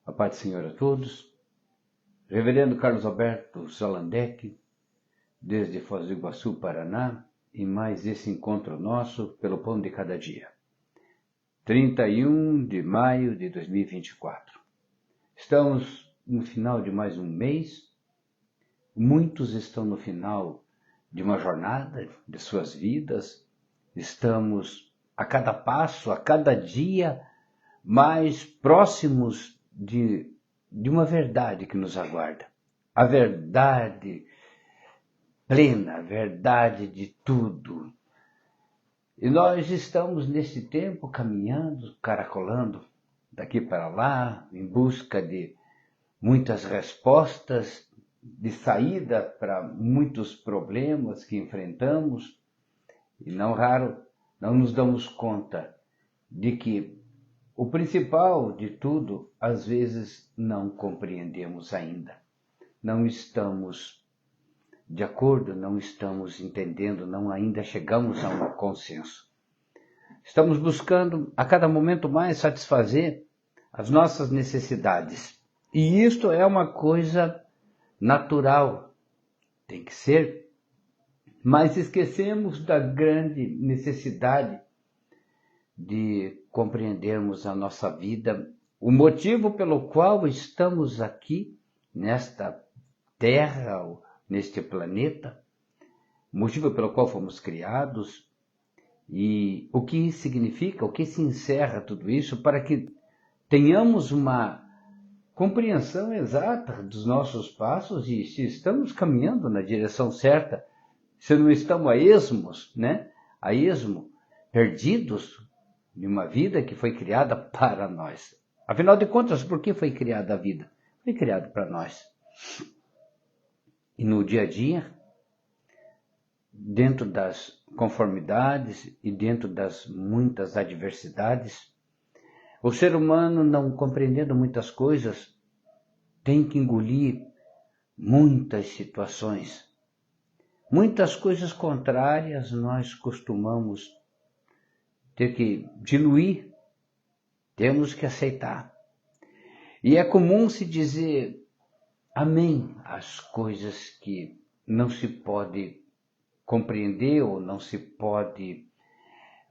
A paz do Senhor a todos. Reverendo Carlos Alberto Salandec, desde Foz do Iguaçu, Paraná, e mais esse encontro nosso pelo Pão de Cada Dia. 31 de maio de 2024. Estamos no final de mais um mês. Muitos estão no final de uma jornada de suas vidas. Estamos a cada passo, a cada dia, mais próximos de uma verdade que nos aguarda. A verdade plena, a verdade de tudo. E nós estamos nesse tempo caminhando, caracolando daqui para lá, em busca de muitas respostas, de saída para muitos problemas que enfrentamos. E não raro, não nos damos conta de que o principal de tudo, às vezes, não compreendemos ainda. Não estamos de acordo, não estamos entendendo, não ainda chegamos a um consenso. Estamos buscando a cada momento mais satisfazer as nossas necessidades. E isto é uma coisa natural, tem que ser. Mas esquecemos da grande necessidade de compreendermos a nossa vida, o motivo pelo qual estamos aqui, nesta terra, neste planeta, o motivo pelo qual fomos criados, e o que significa, o que se encerra tudo isso, para que tenhamos uma compreensão exata dos nossos passos e se estamos caminhando na direção certa, se não estamos a esmos, a esmo, perdidos de uma vida que foi criada para nós. Afinal de contas, por que foi criada a vida? Foi criada para nós. E no dia a dia, dentro das conformidades e dentro das muitas adversidades, o ser humano, não compreendendo muitas coisas, tem que engolir muitas situações. Muitas coisas contrárias nós costumamos ter que diluir, temos que aceitar. E é comum se dizer amém às coisas que não se pode compreender, ou não se pode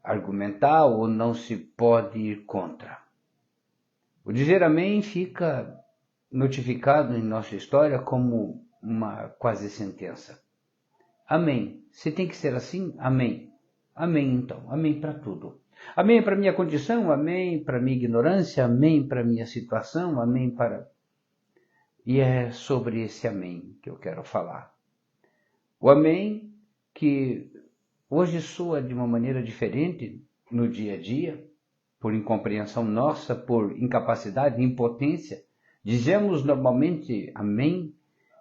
argumentar, ou não se pode ir contra. O dizer amém fica notificado em nossa história como uma quase sentença. Amém. Se tem que ser assim, amém. Amém, então. Amém para tudo. Amém para minha condição, amém para minha ignorância, amém para minha situação, amém para... E é sobre esse amém que eu quero falar. O amém que hoje soa de uma maneira diferente no dia a dia, por incompreensão nossa, por incapacidade, impotência. Dizemos normalmente amém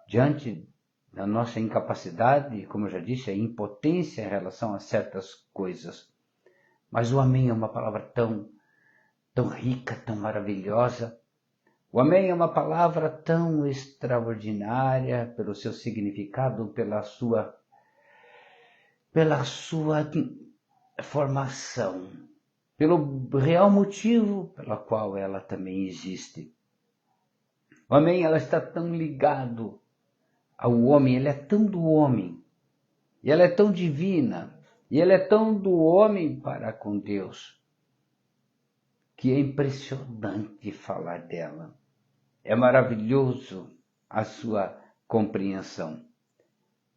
diante da nossa incapacidade, como eu já disse, a impotência em relação a certas coisas. Mas o amém é uma palavra tão rica, tão maravilhosa. O amém é uma palavra tão extraordinária pelo seu significado, pela sua formação, pelo real motivo pela qual ela também existe. O amém, ela está tão ligado ao homem, ela é tão do homem, e ela é tão divina, e ela é tão do homem para com Deus, que é impressionante falar dela. É maravilhoso a sua compreensão.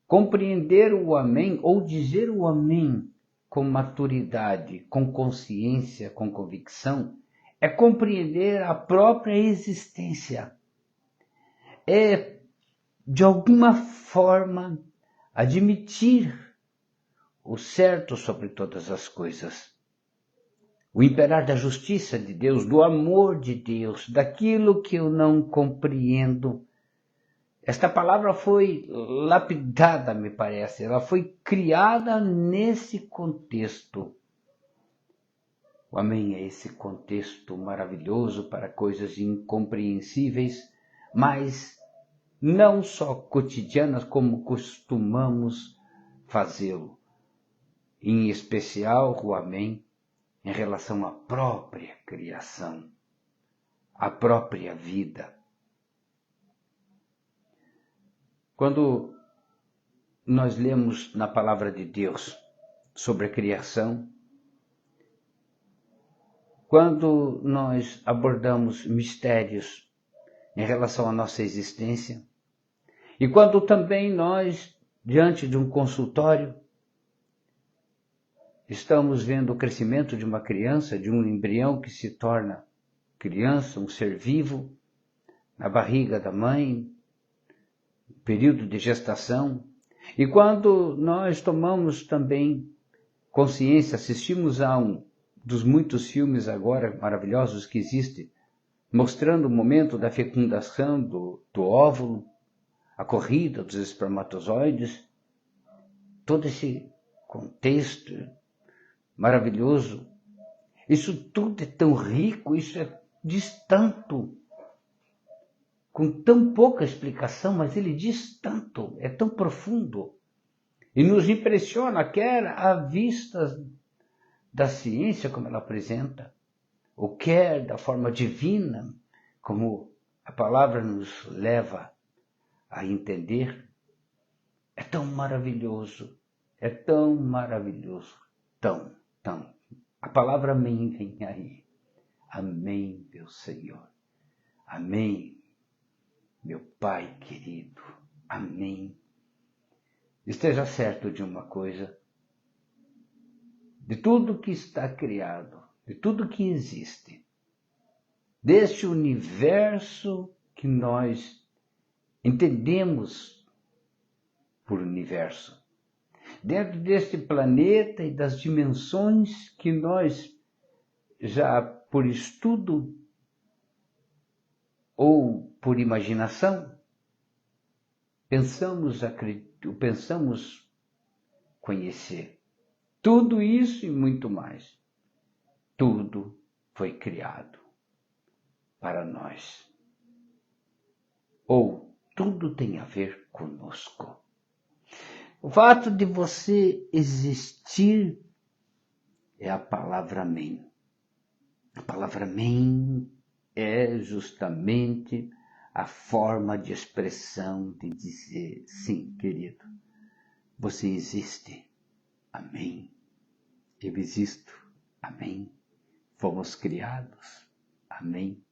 Compreender o amém, ou dizer o amém com maturidade, com consciência, com convicção, é compreender a própria existência. É, de alguma forma, admitir o certo sobre todas as coisas. O imperar da justiça de Deus, do amor de Deus, daquilo que eu não compreendo. Esta palavra foi lapidada, me parece. Ela foi criada nesse contexto. O amém é esse contexto maravilhoso para coisas incompreensíveis, mas não só cotidianas como costumamos fazê-lo. Em especial o amém em relação à própria criação. a própria vida. Quando nós lemos na palavra de Deus sobre a criação, quando nós abordamos mistérios em relação à nossa existência, e quando também nós, diante de um consultório, estamos vendo o crescimento de uma criança, de um embrião que se torna criança, um ser vivo, na barriga da mãe, período de gestação, e quando nós tomamos também consciência, assistimos a um dos muitos filmes agora maravilhosos que existem, mostrando o momento da fecundação do óvulo, a corrida dos espermatozoides, todo esse contexto maravilhoso. Isso tudo é tão rico, isso diz tanto, com tão pouca explicação, mas ele diz tanto, é tão profundo. E nos impressiona, quer à vista da ciência como ela apresenta, ou quer da forma divina, como a palavra nos leva a entender. É tão maravilhoso, tão. A palavra amém vem aí. Amém, meu Senhor. Amém, meu Pai querido. Amém. Esteja certo de uma coisa, de tudo que está criado, de tudo que existe, deste universo que nós entendemos por universo, dentro deste planeta e das dimensões que nós já por estudo ou por imaginação pensamos conhecer. Tudo isso e muito mais. Tudo foi criado para nós. Ou tudo tem a ver conosco. O fato de você existir é a palavra amém. A palavra amém é justamente a forma de expressão de dizer, sim, querido, você existe. Amém. Eu existo. Amém. Fomos criados. Amém.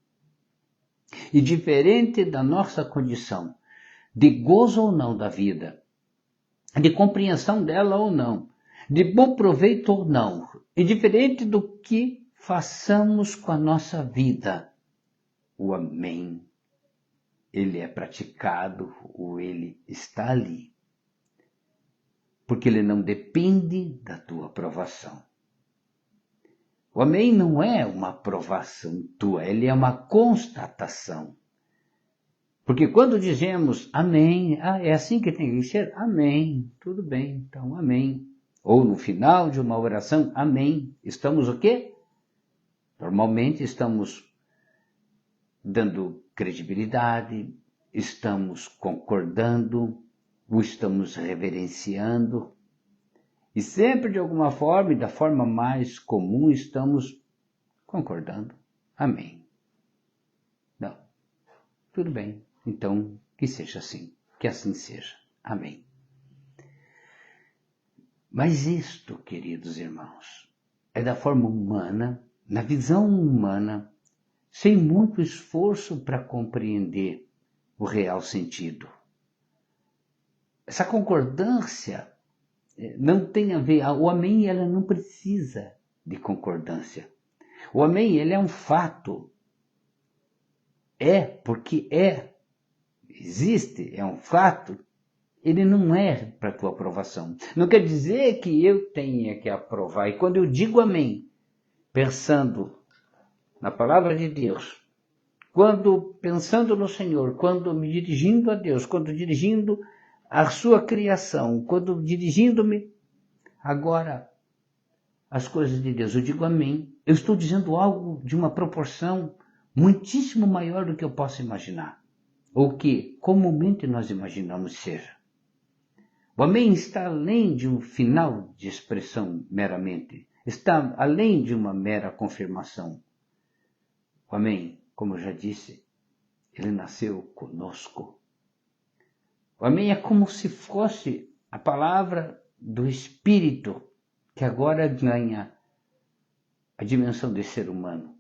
E diferente da nossa condição, de gozo ou não da vida, de compreensão dela ou não, de bom proveito ou não, e diferente do que façamos com a nossa vida, o amém, ele é praticado ou ele está ali. Porque ele não depende da tua aprovação. O amém não é uma aprovação tua, ele é uma constatação. Porque quando dizemos amém, é assim que tem que ser? Amém, tudo bem, então amém. Ou no final de uma oração, amém. Estamos o quê? Normalmente estamos dando credibilidade, estamos concordando, o estamos reverenciando. E sempre de alguma forma, e da forma mais comum, estamos concordando. Amém. Não. Tudo bem. Então, que seja assim. Que assim seja. Amém. Mas isto, queridos irmãos, é da forma humana, na visão humana, sem muito esforço para compreender o real sentido. Essa concordância não tem a ver, o amém ela não precisa de concordância. O amém ele é um fato. É porque existe, é um fato. Ele não é para tua aprovação. Não quer dizer que eu tenha que aprovar. E quando eu digo amém, pensando na palavra de Deus, quando pensando no Senhor, quando me dirigindo a Deus, quando dirigindo a sua criação, quando dirigindo-me agora às coisas de Deus, eu digo amém. Eu estou dizendo algo de uma proporção muitíssimo maior do que eu posso imaginar, ou que comumente nós imaginamos ser. O amém está além de um final de expressão meramente, está além de uma mera confirmação. O amém como eu já disse, ele nasceu conosco. O amém é como se fosse a palavra do Espírito, que agora ganha a dimensão de ser humano.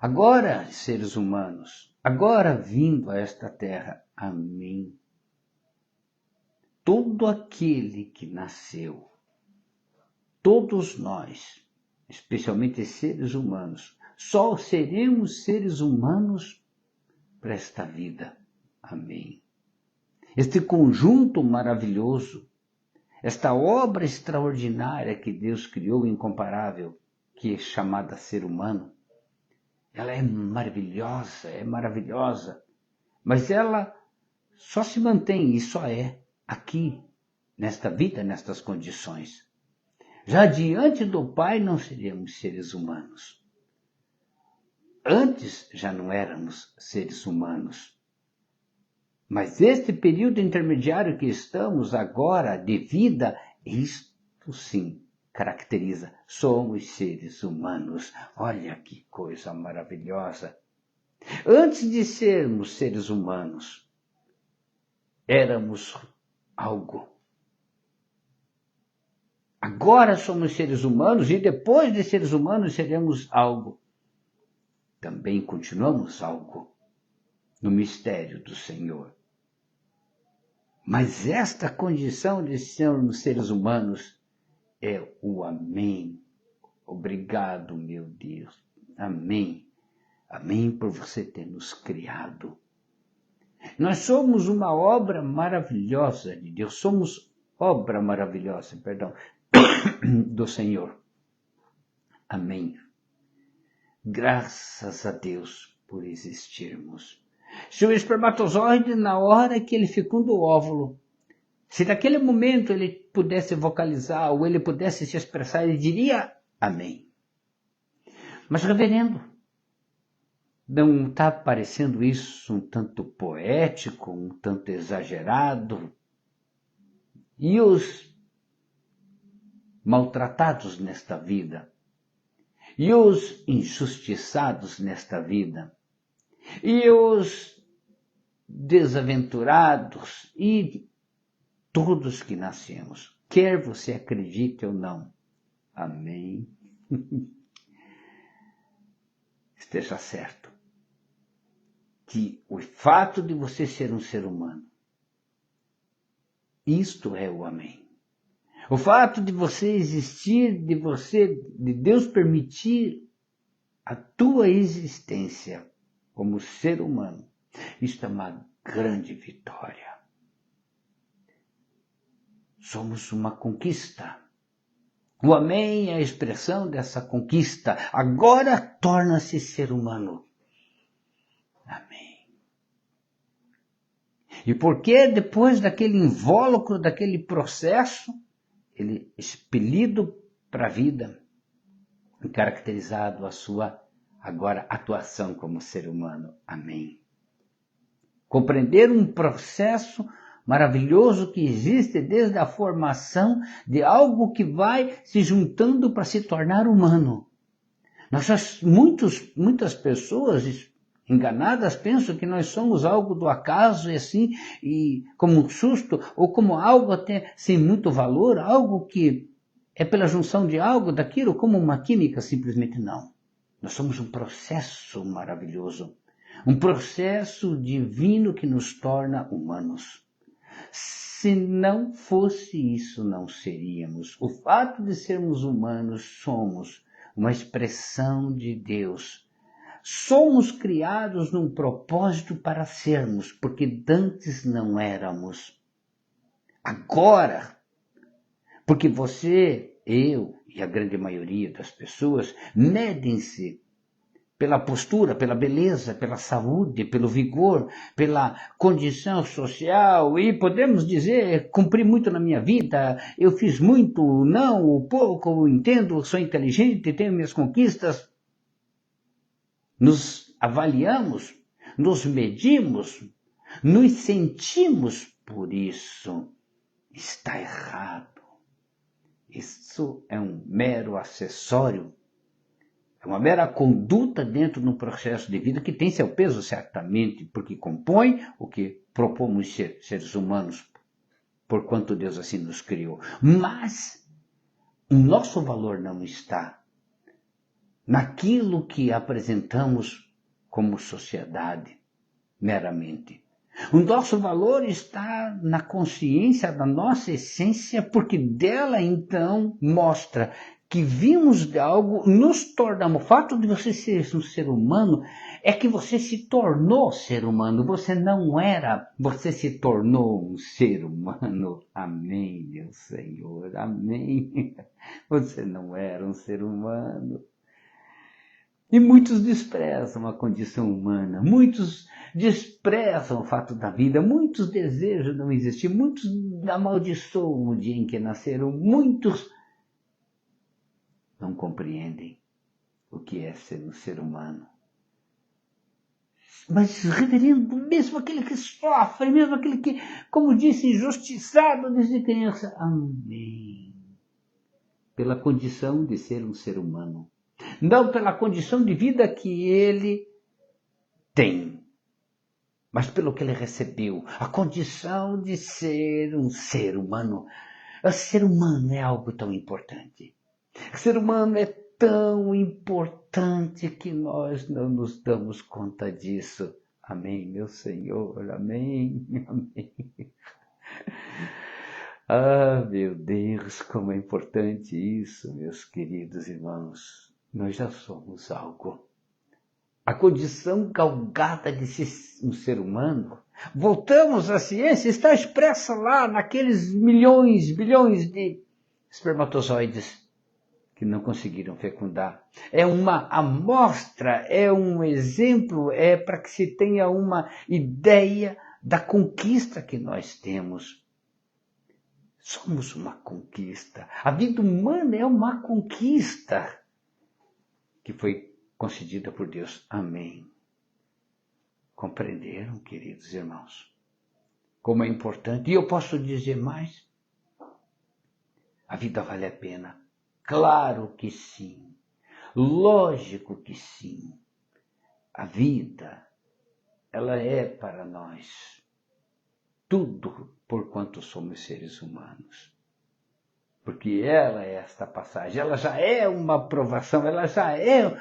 Agora, seres humanos, agora vindo a esta terra, amém. Todo aquele que nasceu, todos nós, especialmente seres humanos, só seremos seres humanos para esta vida. Amém. Este conjunto maravilhoso, esta obra extraordinária que Deus criou, incomparável, que é chamada ser humano, ela é maravilhosa, mas ela só se mantém e só é aqui, nesta vida, nestas condições. Já diante do Pai não seríamos seres humanos. Antes já não éramos seres humanos. Mas este período intermediário que estamos agora de vida, isto sim caracteriza. Somos seres humanos. Olha que coisa maravilhosa. Antes de sermos seres humanos, éramos algo. Agora somos seres humanos e depois de seres humanos seremos algo. Também continuamos algo no mistério do Senhor. Mas esta condição de sermos seres humanos é o amém. Obrigado, meu Deus. Amém. Amém por você ter nos criado. Nós somos uma obra maravilhosa de Deus. Somos obra maravilhosa, do Senhor. Amém. Graças a Deus por existirmos. Se o espermatozoide, na hora que ele fecunda o óvulo, se naquele momento ele pudesse vocalizar ou ele pudesse se expressar, ele diria amém. Mas, reverendo, não está parecendo isso um tanto poético, um tanto exagerado? E os maltratados nesta vida? E os injustiçados nesta vida? E os desaventurados? E todos que nascemos, quer você acredite ou não. Amém. Esteja certo que o fato de você ser um ser humano, isto é o amém. O fato de você existir, de Deus permitir a tua existência como ser humano, isto é uma grande vitória. Somos uma conquista. O amém é a expressão dessa conquista. Agora torna-se ser humano. Amém. E porque depois daquele invólucro, daquele processo, ele expelido para a vida, caracterizado a sua agora atuação como ser humano. Amém. Compreender um processo maravilhoso que existe desde a formação de algo que vai se juntando para se tornar humano. Muitas pessoas enganadas pensam que nós somos algo do acaso e assim, e como um susto, ou como algo até sem muito valor, algo que é pela junção de algo, daquilo, como uma química, simplesmente não. Nós somos um processo maravilhoso, um processo divino que nos torna humanos. Se não fosse isso, não seríamos. O fato de sermos humanos, somos uma expressão de Deus. Somos criados num propósito para sermos, porque dantes não éramos. Agora, porque você, eu e a grande maioria das pessoas medem-se pela postura, pela beleza, pela saúde, pelo vigor, pela condição social, e podemos dizer, cumpri muito na minha vida, eu fiz muito, não, pouco, eu entendo, sou inteligente, tenho minhas conquistas. Nos avaliamos, nos medimos, nos sentimos por isso. Está errado. Isso é um mero acessório É uma mera conduta dentro de um processo de vida que tem seu peso, certamente, porque compõe o que propomos ser, seres humanos, porquanto Deus assim nos criou. Mas o nosso valor não está naquilo que apresentamos como sociedade, meramente. O nosso valor está na consciência da nossa essência, porque dela então mostra que vimos de algo, nos tornamos. O fato de você ser um ser humano é que você se tornou ser humano. Você não era, você se tornou um ser humano. Amém, meu Senhor, amém. Você não era um ser humano. E muitos desprezam a condição humana, muitos desprezam o fato da vida, muitos desejam não existir, muitos amaldiçoam o dia em que nasceram, muitos não compreendem o que é ser um ser humano. Mas, reverendo, mesmo aquele que sofre, mesmo aquele que, como disse, injustiçado desde criança, amém. Pela condição de ser um ser humano. Não pela condição de vida que ele tem, mas pelo que ele recebeu. A condição de ser um ser humano. O ser humano é algo tão importante. O ser humano é tão importante que nós não nos damos conta disso. Amém, meu Senhor, amém, amém. Ah, meu Deus, como é importante isso, meus queridos irmãos. Nós já somos algo. A condição galgada de ser um ser humano. Voltamos à ciência, está expressa lá naqueles milhões, bilhões de espermatozoides que não conseguiram fecundar. É uma amostra, é um exemplo, é para que se tenha uma ideia da conquista que nós temos. Somos uma conquista. A vida humana é uma conquista que foi concedida por Deus. Amém. Compreenderam, queridos irmãos? Como é importante. E eu posso dizer mais? A vida vale a pena. Claro que sim. Lógico que sim. A vida, ela é para nós tudo porquanto somos seres humanos. Porque ela é esta passagem, ela já é uma aprovação, ela já é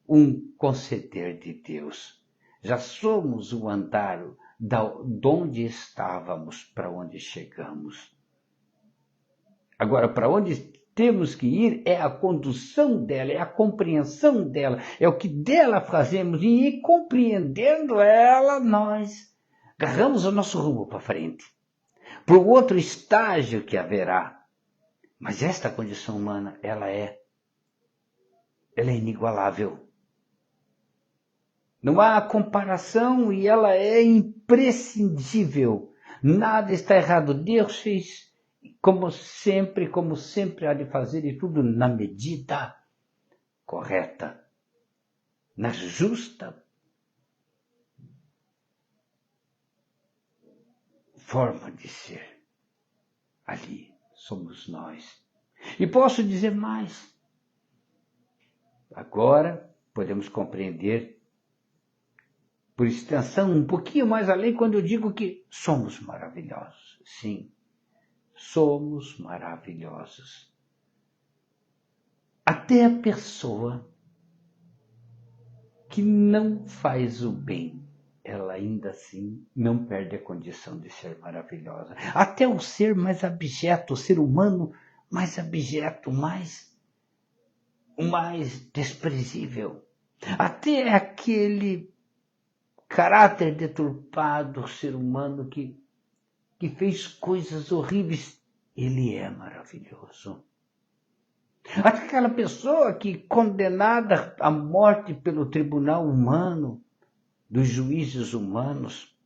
um conceder de Deus. Já somos o andar de onde estávamos para onde chegamos. Agora, para onde temos que ir é a condução dela, é a compreensão dela, é o que dela fazemos, e compreendendo ela, nós agarramos o nosso rumo para frente, para o outro estágio que haverá. Mas esta condição humana, ela é inigualável. Não há comparação e ela é imprescindível. Nada está errado. Deus fez como sempre há de fazer, e tudo na medida correta, na justa forma de ser. Ali somos nós. E posso dizer mais. Agora podemos compreender por extensão, um pouquinho mais além, quando eu digo que somos maravilhosos. Sim, somos maravilhosos. Até a pessoa que não faz o bem, ela ainda assim não perde a condição de ser maravilhosa. Até o ser mais abjeto, o ser humano mais abjeto, mais desprezível. Até aquele caráter deturpado, ser humano que fez coisas horríveis, ele é maravilhoso. Até aquela pessoa que, condenada à morte pelo tribunal humano, dos juízes humanos,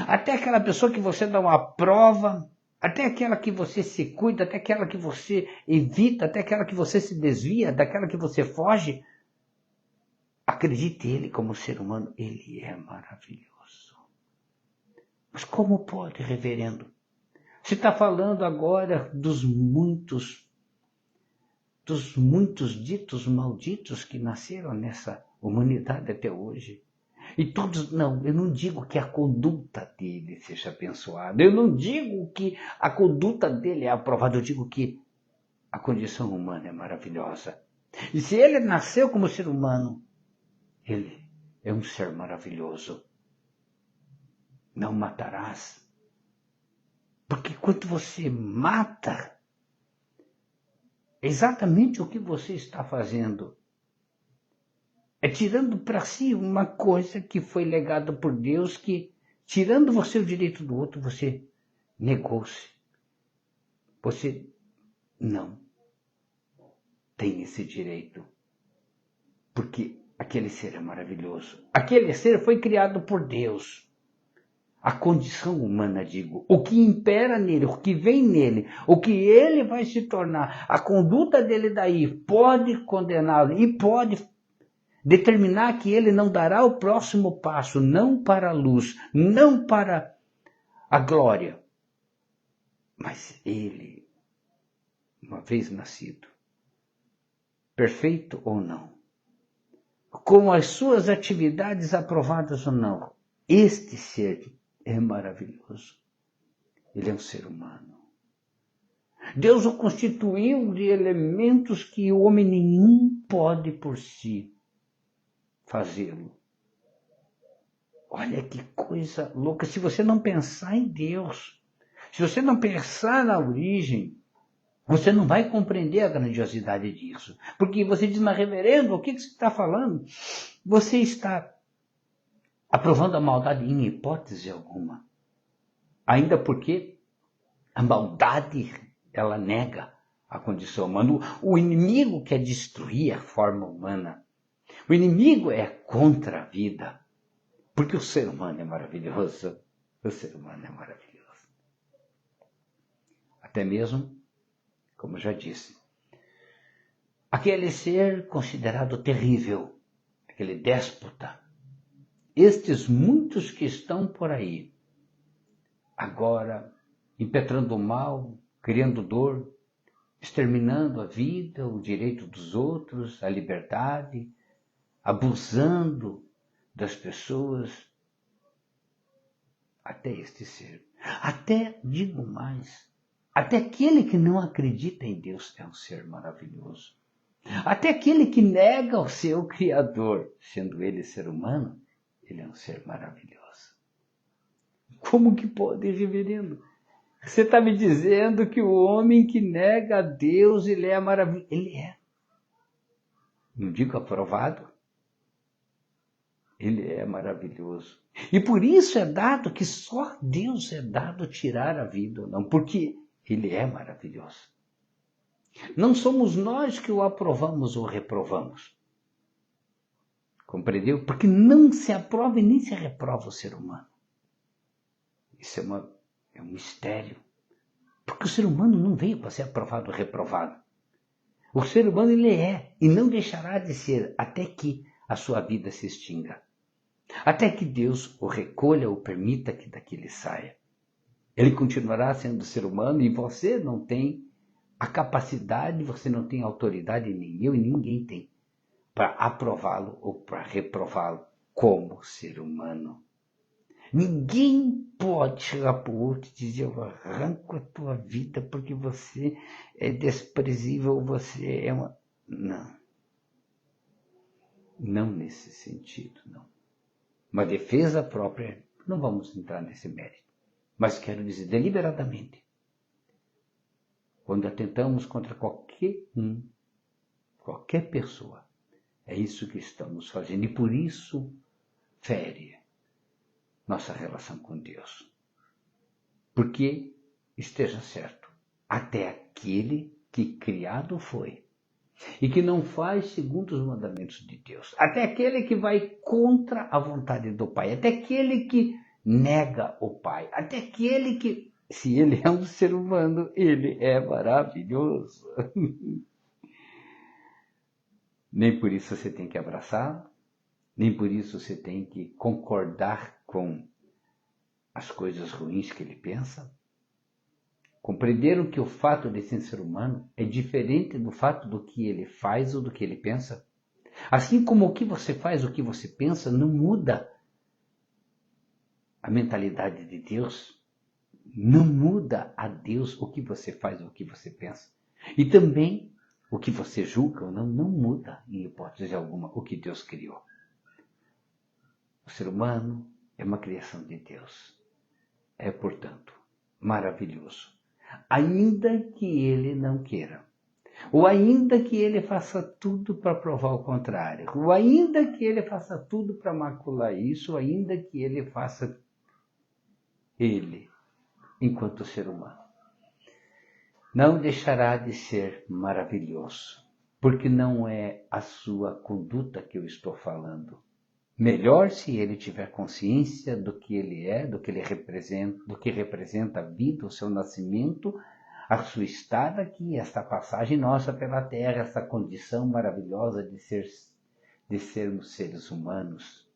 até aquela pessoa que você dá uma prova, até aquela que você se cuida, até aquela que você evita, até aquela que você se desvia, daquela que você foge, acredite ele como ser humano, ele é maravilhoso. Mas como pode, reverendo? Você está falando agora dos dos muitos ditos malditos que nasceram nessa humanidade até hoje. E todos, não, eu não digo que a conduta dele seja abençoada, eu não digo que a conduta dele é aprovada, eu digo que a condição humana é maravilhosa. E se ele nasceu como ser humano, ele é um ser maravilhoso. Não matarás. Porque quando você mata, é exatamente o que você está fazendo. É tirando para si uma coisa que foi legada por Deus, que, tirando você o direito do outro, você negou-se. Você não tem esse direito. Porque aquele ser é maravilhoso. Aquele ser foi criado por Deus. A condição humana, digo, o que impera nele, o que vem nele, o que ele vai se tornar, a conduta dele daí pode condená-lo e pode determinar que ele não dará o próximo passo, não para a luz, não para a glória. Mas ele, uma vez nascido, perfeito ou não, com as suas atividades aprovadas ou não, este ser é maravilhoso. Ele é um ser humano. Deus o constituiu de elementos que o homem nenhum pode por si fazê-lo. Olha que coisa louca. Se você não pensar em Deus, se você não pensar na origem, você não vai compreender a grandiosidade disso. Porque você diz, mas reverendo, o que você está falando? Você está aprovando a maldade em hipótese alguma. Ainda porque a maldade, ela nega a condição humana. O inimigo quer destruir a forma humana. O inimigo é contra a vida. Porque o ser humano é maravilhoso. O ser humano é maravilhoso. Até mesmo, como já disse, aquele ser considerado terrível, aquele déspota, estes muitos que estão por aí, agora impetrando o mal, criando dor, exterminando a vida, o direito dos outros, a liberdade, abusando das pessoas, até este ser. Até, digo mais, até aquele que não acredita em Deus é um ser maravilhoso. Até aquele que nega o seu Criador, sendo ele ser humano, ele é um ser maravilhoso. Como que pode, reverendo? Você está me dizendo que o homem que nega a Deus, ele é maravilhoso. Ele é. Não digo aprovado. Ele é maravilhoso. E por isso é dado que só Deus é dado tirar a vida ou não, porque ele é maravilhoso. Não somos nós que o aprovamos ou reprovamos. Compreendeu? Porque não se aprova e nem se reprova o ser humano. Isso é um mistério. Porque o ser humano não veio para ser aprovado ou reprovado. O ser humano ele é e não deixará de ser até que a sua vida se extinga. Até que Deus o recolha ou permita que daqui ele saia. Ele continuará sendo ser humano e você não tem a capacidade, você não tem autoridade, nem eu e ninguém tem, para aprová-lo ou para reprová-lo como ser humano. Ninguém pode chegar para o outro e dizer, eu arranco a tua vida porque você é desprezível, você é uma... Não. Não nesse sentido, não. Uma defesa própria, não vamos entrar nesse mérito. Mas quero dizer, deliberadamente, quando atentamos contra qualquer pessoa, é isso que estamos fazendo. E por isso fere nossa relação com Deus. Porque, esteja certo, até aquele que criado foi e que não faz segundo os mandamentos de Deus, até aquele que vai contra a vontade do Pai, até aquele que nega o Pai, até aquele que, se ele é um ser humano, ele é maravilhoso. Nem por isso você tem que abraçá-lo, nem por isso você tem que concordar com as coisas ruins que ele pensa. Compreenderam que o fato de ser humano é diferente do fato do que ele faz ou do que ele pensa? Assim como o que você faz, o que você pensa, não muda a mentalidade de Deus, não muda a Deus o que você faz ou o que você pensa. E também o que você julga ou não muda, em hipótese alguma, o que Deus criou. O ser humano é uma criação de Deus. É, portanto, maravilhoso. Ainda que ele não queira. Ou ainda que ele faça tudo para provar o contrário. Ou ainda que ele faça tudo para macular isso. Ou ainda que ele faça ele, enquanto ser humano. Não deixará de ser maravilhoso. Porque não é a sua conduta que eu estou falando. Melhor se ele tiver consciência do que ele é, do que ele representa, do que representa a vida, o seu nascimento, a sua estada aqui, esta passagem nossa pela terra, essa condição maravilhosa de sermos seres humanos.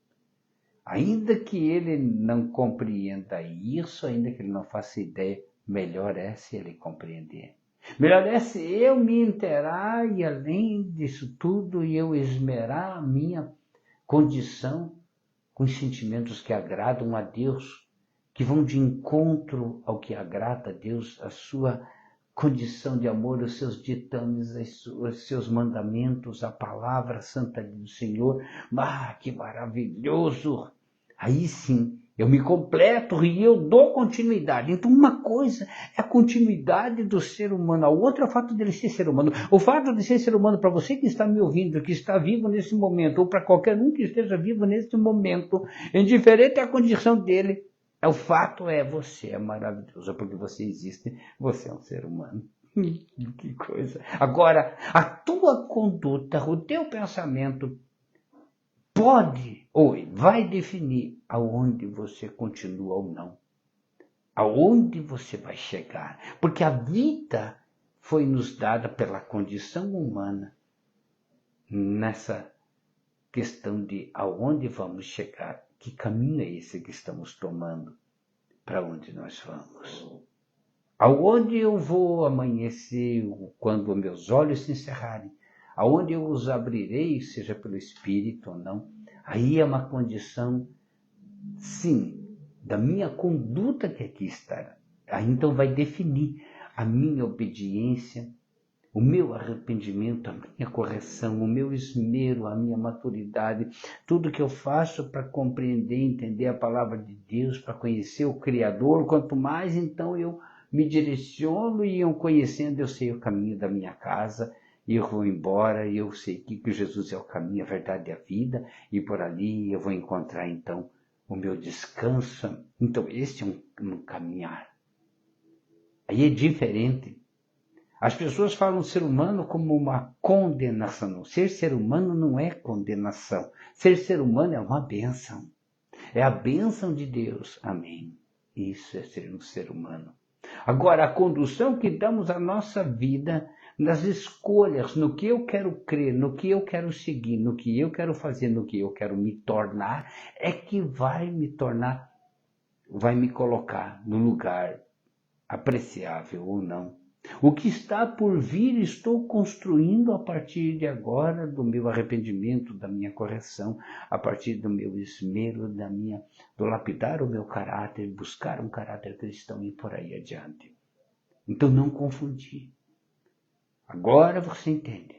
Ainda que ele não compreenda isso, ainda que ele não faça ideia, melhor é se ele compreender. Melhor é se eu me inteirar e além disso tudo, eu esmerar a minha condição com os sentimentos que agradam a Deus, que vão de encontro ao que agrada a Deus, a sua condição de amor, os seus ditames, os seus mandamentos, a palavra santa do Senhor. Ah, que maravilhoso! Aí sim, eu me completo e eu dou continuidade. Então, uma coisa é a continuidade do ser humano, a outra é o fato dele ser ser humano. O fato de ser ser humano, para você que está me ouvindo, que está vivo nesse momento, ou para qualquer um que esteja vivo nesse momento, indiferente à condição dele, o fato é você é maravilhoso, porque você existe, você é um ser humano. Que coisa. Agora, a tua conduta, o teu pensamento, pode ou vai definir aonde você continua ou não. Aonde você vai chegar. Porque a vida foi nos dada pela condição humana nessa questão de aonde vamos chegar. Que caminho é esse que estamos tomando? Para onde nós vamos? Aonde eu vou amanhecer quando meus olhos se encerrarem? Aonde eu os abrirei, seja pelo Espírito ou não? Aí é uma condição, sim, da minha conduta que aqui está. Aí então vai definir a minha obediência, o meu arrependimento, a minha correção, o meu esmero, a minha maturidade, tudo que eu faço para compreender, entender a palavra de Deus, para conhecer o Criador. Quanto mais então eu me direciono e eu conhecendo, eu sei o caminho da minha casa, e eu vou embora, e eu sei que Jesus é o caminho, a verdade e a vida, e por ali eu vou encontrar então o meu descanso. Então esse é um caminhar. Aí é diferente. As pessoas falam ser humano como uma condenação. Não. Ser humano não é condenação. Ser humano é uma bênção. É a bênção de Deus. Amém. Isso é ser um ser humano. Agora, a condução que damos à nossa vida, nas escolhas, no que eu quero crer, no que eu quero seguir, no que eu quero fazer, no que eu quero me tornar, é que vai me tornar, vai me colocar no lugar apreciável ou não. O que está por vir, estou construindo a partir de agora do meu arrependimento, da minha correção, a partir do meu esmero, do lapidar o meu caráter, buscar um caráter cristão e por aí adiante. Então não confundir. Agora você entende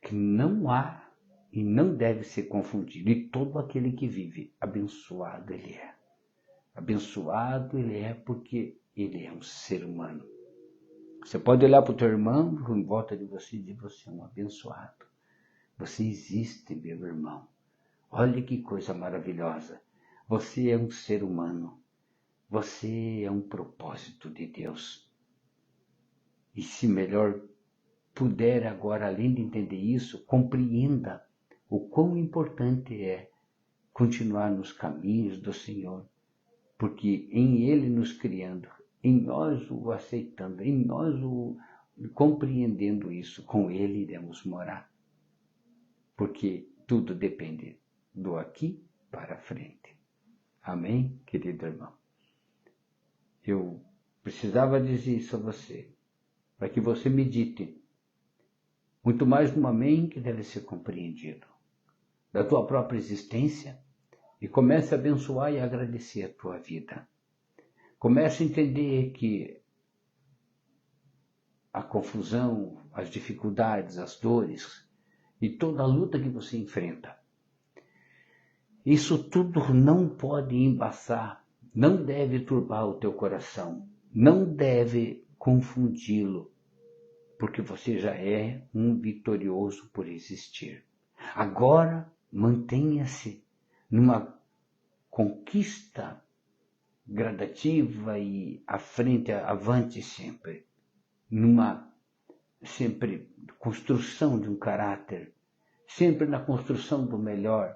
que não há e não deve ser confundido. E todo aquele que vive, abençoado ele é. Abençoado ele é porque ele é um ser humano. Você pode olhar para o teu irmão em volta de você e dizer, você é um abençoado. Você existe, meu irmão. Olha que coisa maravilhosa. Você é um ser humano. Você é um propósito de Deus. E se melhor puder agora, além de entender isso, compreenda o quão importante é continuar nos caminhos do Senhor. Porque em Ele nos criando, em nós o aceitando, em nós o compreendendo isso, com Ele iremos morar. Porque tudo depende do aqui para frente. Amém, querido irmão? Eu Precisava dizer isso a você, para que você medite. Muito mais no amém que deve ser compreendido. Da tua própria existência e comece a abençoar e agradecer a tua vida. Comece a entender que a confusão, as dificuldades, as dores e toda a luta que você enfrenta, isso tudo não pode embaçar, não deve turbar o teu coração, não deve confundi-lo, porque você já é um vitorioso por existir. Agora, mantenha-se numa conquista gradativa e à frente, avante sempre, numa sempre construção de um caráter, sempre na construção do melhor.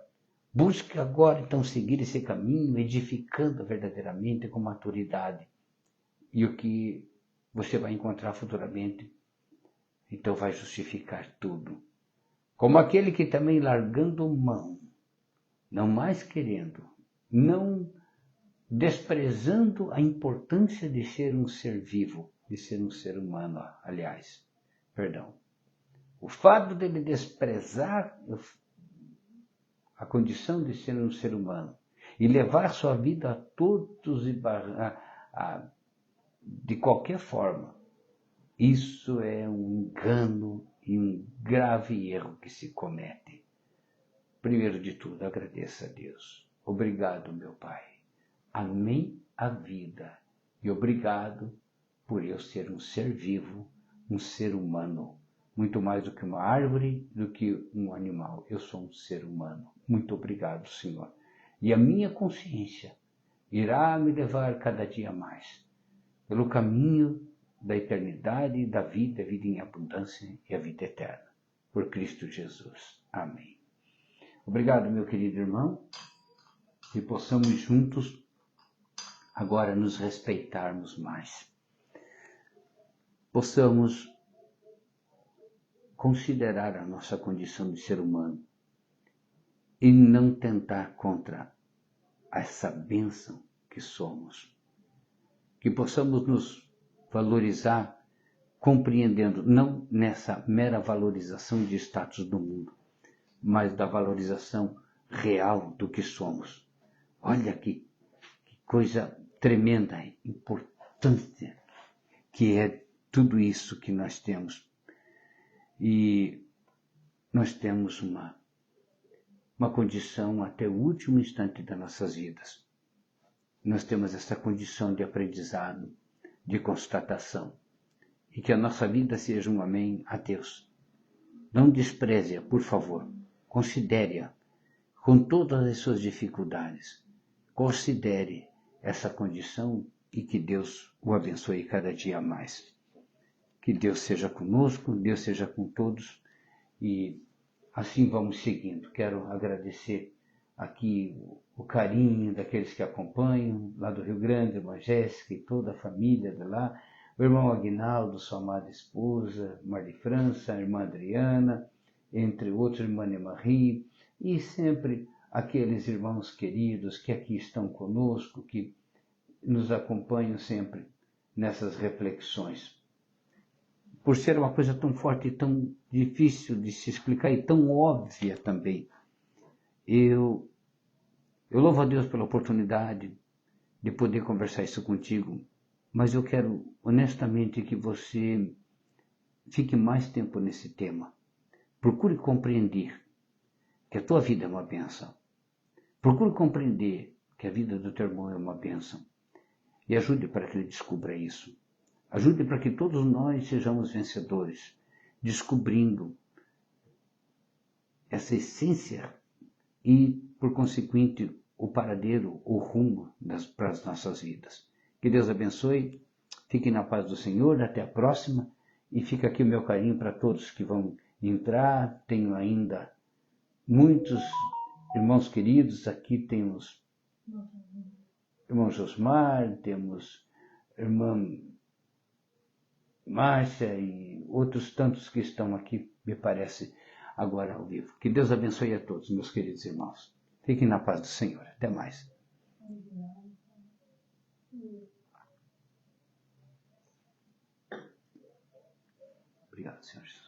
Busque agora então seguir esse caminho, edificando verdadeiramente com maturidade. E o que você vai encontrar futuramente, então vai justificar tudo. Como aquele que também largando mão, não mais querendo, não desprezando a importância de ser um ser vivo, de ser um ser humano, aliás, perdão. O fato dele desprezar a condição de ser um ser humano e levar sua vida a todos de qualquer forma, isso é um engano e um grave erro que se comete. Primeiro de tudo, agradeça a Deus. Obrigado, meu Pai. Amém a vida. E obrigado por eu ser um ser vivo, um ser humano. Muito mais do que uma árvore, do que um animal. Eu sou um ser humano. Muito obrigado, Senhor. E a minha consciência irá me levar cada dia mais pelo caminho da eternidade, da vida, a vida em abundância e a vida eterna. Por Cristo Jesus. Amém. Obrigado, meu querido irmão, que possamos juntos agora nos respeitarmos mais. Possamos considerar a nossa condição de ser humano e não tentar contra essa bênção que somos. Que possamos nos valorizar compreendendo, não nessa mera valorização de status do mundo, mas da valorização real do que somos. Olha que coisa tremenda, importante, que é tudo isso que nós temos. E nós temos uma condição até o último instante das nossas vidas. Nós temos essa condição de aprendizado, de constatação. E que a nossa vida seja um amém a Deus. Não despreze-a, por favor. Considere-a com todas as suas dificuldades. Considere essa condição e que Deus o abençoe cada dia mais. Que Deus seja conosco, Deus seja com todos e assim vamos seguindo. Quero agradecer aqui o carinho daqueles que acompanham, lá do Rio Grande, a irmã Jéssica e toda a família de lá, o irmão Aguinaldo, sua amada esposa, Marli França, a irmã Adriana, entre outros, a irmã Marie, e sempre aqueles irmãos queridos que aqui estão conosco, que nos acompanham sempre nessas reflexões. Por ser uma coisa tão forte e tão difícil de se explicar e tão óbvia também, eu louvo a Deus pela oportunidade de poder conversar isso contigo, mas eu quero honestamente que você fique mais tempo nesse tema. Procure compreender que a tua vida é uma bênção. Procure compreender que a vida do teu irmão é uma bênção. E ajude para que ele descubra isso. Ajude para que todos nós sejamos vencedores, descobrindo essa essência e, por consequente, o paradeiro, o rumo para as nossas vidas. Que Deus abençoe, fiquem na paz do Senhor, até a próxima, e fica aqui o meu carinho para todos que vão entrar. Tenho ainda muitos irmãos queridos, aqui temos irmão Josmar, temos irmã Márcia e outros tantos que estão aqui, me parece, agora ao vivo. Que Deus abençoe a todos, meus queridos irmãos. Fiquem na paz do Senhor. Até mais. Obrigado, Senhor Jesus.